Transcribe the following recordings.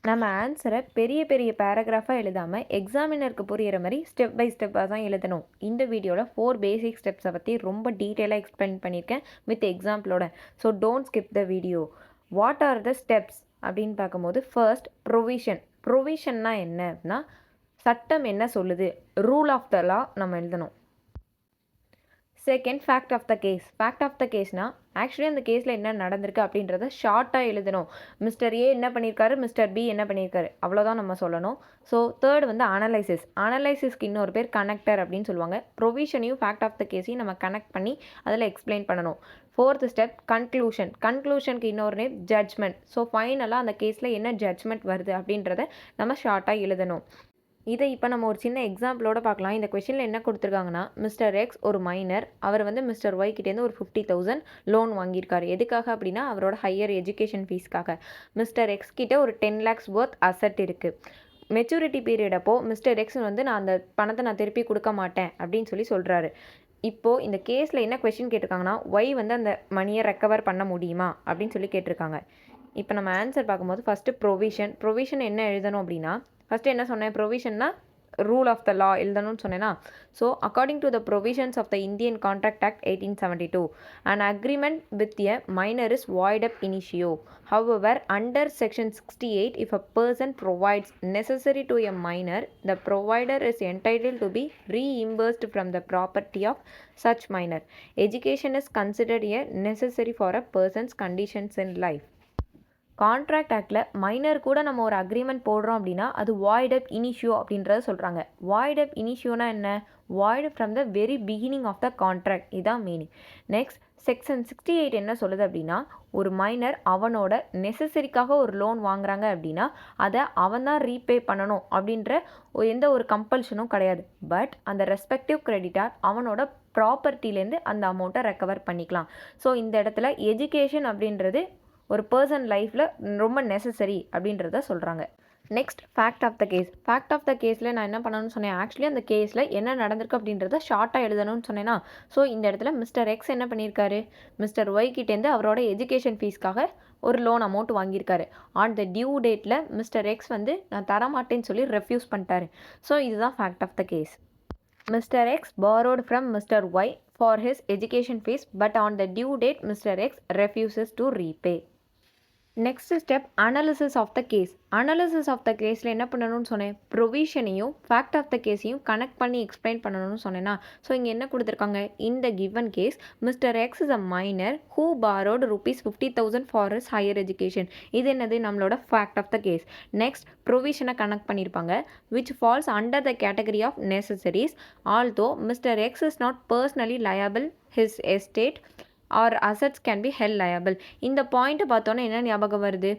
நம்ம ஆன்சரை பெரிய பெரிய பேராகிராஃபாக எழுதாமல் எக்ஸாமினருக்கு புரிகிற மாதிரி ஸ்டெப் பை ஸ்டெப்பாக தான் எழுதணும். இந்த வீடியோவில் 4 பேசிக் ஸ்டெப்ஸை பற்றி ரொம்ப டீட்டெயிலாக எக்ஸ்பிளைன் பண்ணியிருக்கேன் வித் எக்ஸாம்பிளோட. So don't skip the video. What are the steps அப்படின்னு பார்க்கும்போது, ஃபர்ஸ்ட் ப்ரொவிஷன். ப்ரொவிஷன்னா என்ன அப்படின்னா, சட்டம் என்ன சொல்லுது, ரூல் ஆஃப் த லா நம்ம எழுதணும். Second, fact of the case. Fact of the கேஸ்னால் ஆக்சுவலி அந்த கேஸில் என்ன நடந்திருக்கு அப்படின்றத ஷார்ட்டாக எழுதணும். மிஸ்டர் ஏ என்ன பண்ணியிருக்காரு, மிஸ்டர் பி என்ன பண்ணியிருக்காரு, அவ்வளோதான் நம்ம சொல்லணும். ஸோ தேர்ட் வந்து அனலைசிஸ். அனலைசிஸ்க்கு இன்னொரு பேர் கனெக்டர் அப்படின்னு சொல்லுவாங்க. ப்ரொவிஷனையும் ஃபேக்ட் ஆஃப் த கேஸையும் நம்ம கனெக்ட் பண்ணி அதில் எக்ஸ்பிளைன் பண்ணணும். Fourth step conclusion. கன்க்ளூஷனுக்கு இன்னொரு நேம் ஜட்ஜ்மெண்ட். ஸோ ஃபைனலாக அந்த கேஸில் என்ன ஜட்ஜ்மெண்ட் வருது அப்படின்றத நம்ம ஷார்ட்டாக எழுதணும். இதை இப்போ நம்ம ஒரு சின்ன எக்ஸாம்பிளோட பார்க்கலாம். இந்த கொஷனில் என்ன கொடுத்துருக்காங்கன்னா, மிஸ்டர் எக்ஸ் ஒரு மைனர், அவர் வந்து மிஸ்டர் ஒய் கிட்டேருந்து ஒரு 50,000 லோன் வாங்கியிருக்காரு. எதுக்காக அப்படின்னா அவரோட ஹையர் எஜுகேஷன் ஃபீஸ்க்காக. மிஸ்டர் எக்ஸ் கிட்ட ஒரு 10 lakhs worth அசட் இருக்குது. மெச்சூரிட்டி பீரியட் அப்போது மிஸ்டர் எக்ஸ் வந்து நான் அந்த பணத்தை நான் திருப்பி கொடுக்க மாட்டேன் அப்படின்னு சொல்கிறாரு. இப்போது இந்த கேஸில் என்ன கொஷின் கேட்டிருக்காங்கன்னா, ஒய் வந்து அந்த மணியை ரெக்கவர் பண்ண முடியுமா அப்படின்னு கேட்டிருக்காங்க. இப்போ நம்ம ஆன்சர் பார்க்கும்போது ஃபஸ்ட்டு ப்ரொவிஷன். ப்ரொவிஷன் என்ன எழுதணும் அப்படின்னா, ஃபஸ்ட்டு என்ன சொன்னேன், ப்ரொவிஷன்னா ரூல் ஆஃப் த லா எழுதணும்னு சொன்னேன்னா. So according to the provisions of the Indian Contract Act 1872 an agreement with a minor is void ab initio. However, under section 68, if a person provides necessary to a minor, the provider is entitled to be reimbursed from the property of such minor. Education is considered a necessary for a person's conditions in life. Contract ஆக்டில் minor கூட நம்ம ஒரு agreement போடுறோம் அப்படின்னா அது void அப் இனிஷியோ அப்படின்றத சொல்கிறாங்க. Void ab இனிஷியோனா என்ன, void from the very beginning of the contract, இதுதான் மீனிங். நெக்ஸ்ட் செக்ஷன் 68 என்ன சொல்லுது அப்படின்னா, ஒரு மைனர் அவனோட நெசசரிக்காக ஒரு லோன் வாங்குறாங்க அப்படின்னா அதை அவன் தான் ரீபே பண்ணணும் அப்படின்ற எந்த ஒரு கம்பல்ஷனும் கிடையாது. பட் அந்த ரெஸ்பெக்டிவ் கிரெடிட்டார் அவனோட ப்ராப்பர்ட்டிலேருந்து அந்த அமௌண்ட்டை ரெக்கவர் பண்ணிக்கலாம். ஸோ இந்த இடத்துல எஜுகேஷன் அப்படின்றது ஒரு பர்சன் லைஃப்பில் ரொம்ப நெசசரி அப்படின்றத சொல்கிறாங்க. Next fact of the case. Fact of the கேஸில் நான் என்ன பண்ணணும்னு சொன்னேன், ஆக்சுவலி அந்த கேஸில் என்ன நடந்திருக்கு அப்படின்றத ஷார்ட்டாக எழுதணும்னு சொன்னேன்னா. ஸோ இந்த இடத்துல மிஸ்டர் எக்ஸ் என்ன பண்ணியிருக்காரு, மிஸ்டர் ஒய் கிட்டேருந்து அவரோட எஜுகேஷன் ஃபீஸ்க்காக ஒரு லோன் அமௌண்ட் வாங்கியிருக்காரு. ஆன் த டியூ டேட்டில் மிஸ்டர் எக்ஸ் வந்து நான் தரமாட்டேன்னு சொல்லி ரெஃப்யூஸ் பண்ணிட்டாரு. ஸோ இதுதான் fact of the case. Mister X borrowed from Mr. Y for his education fees, but on the due date Mr. X refuses to repay. Next step analysis of the case. Analysis of the கேஸில் என்ன பண்ணணும்னு சொன்னேன், ப்ரொவிஷனையும் fact of the கேஸையும் connect பண்ணி explain பண்ணணும்னு சொன்னேன்னா. So இங்கே என்ன கொடுத்துருக்காங்க, in the given case mister X is a minor who borrowed ₹50,000 for his higher education. இது என்னது, நம்மளோட fact of the case. Next ப்ரொவிஷனை கனெக்ட் பண்ணியிருப்பாங்க, which falls under the category of necessaries. Although mister X is not personally liable his estate or assets can be held liable. இந்த பாயிண்ட்டை பார்த்தோன்னே என்ன ஞாபகம் வருது,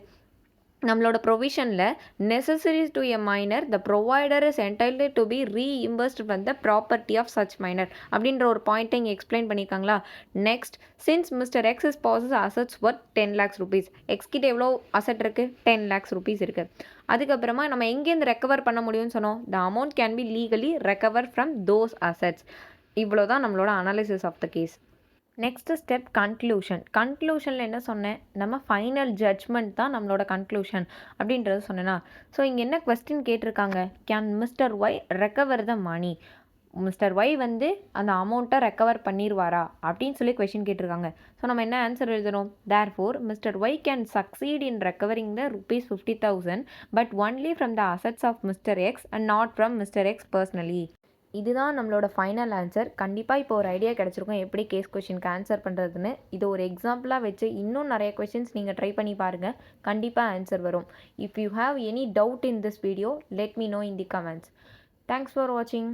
நம்மளோட ப்ரொவிஷனில் necessaries to a minor the provider is entitled to be reimbursed from the property of such minor அப்படின்ற ஒரு பாயிண்ட்டை இங்கே எக்ஸ்பிளைன் பண்ணியிருக்காங்களா. Next, since mister X is possess assets worth 10 lakhs rupees. X கிட்ட எவ்வளோ அசட் இருக்குது, 10 lakhs rupees இருக்குது. அதுக்கப்புறமா நம்ம எங்கேருந்து ரெக்கவர் பண்ண முடியும்னு சொன்னோம், the amount can be legally recover from those assets. இவ்வளோ தான் நம்மளோட analysis of the case. Next step conclusion. கன்க்ளூஷனில் என்ன சொன்னேன், நம்ம ஃபைனல் ஜட்ஜ்மெண்ட் தான் நம்மளோட கன்க்ளூஷன் அப்படின்றது சொன்னேன்னா. ஸோ இங்கே என்ன கொஸ்டின் கேட்டிருக்காங்க, can mister Y recover the money. Mister Y வந்து அந்த அமௌண்ட்டை ரெக்கவர் பண்ணிடுவாரா அப்படின்னு சொல்லி கொஸ்டின் கேட்டிருக்காங்க. ஸோ நம்ம என்ன ஆன்சர் எழுதணும், therefore mister Y can succeed in recovering the ₹50,000 but only from the assets of mister X and not from mister X personally. இதுதான் நம்மளோட ஃபைனல் ஆன்சர். கண்டிப்பாக இப்போ ஒரு ஐடியா கிடச்சிருக்கும் எப்படி கேஸ் கொஷினுக்கு ஆன்சர் பண்ணுறதுன்னு. இது ஒரு எக்ஸாம்பிளாக வச்சு இன்னும் நிறைய கொஷின்ஸ் நீங்கள் ட்ரை பண்ணி பாருங்கள், கண்டிப்பாக ஆன்சர் வரும். If you have any doubt in this video, let me know in the comments. Thanks for வாட்சிங்.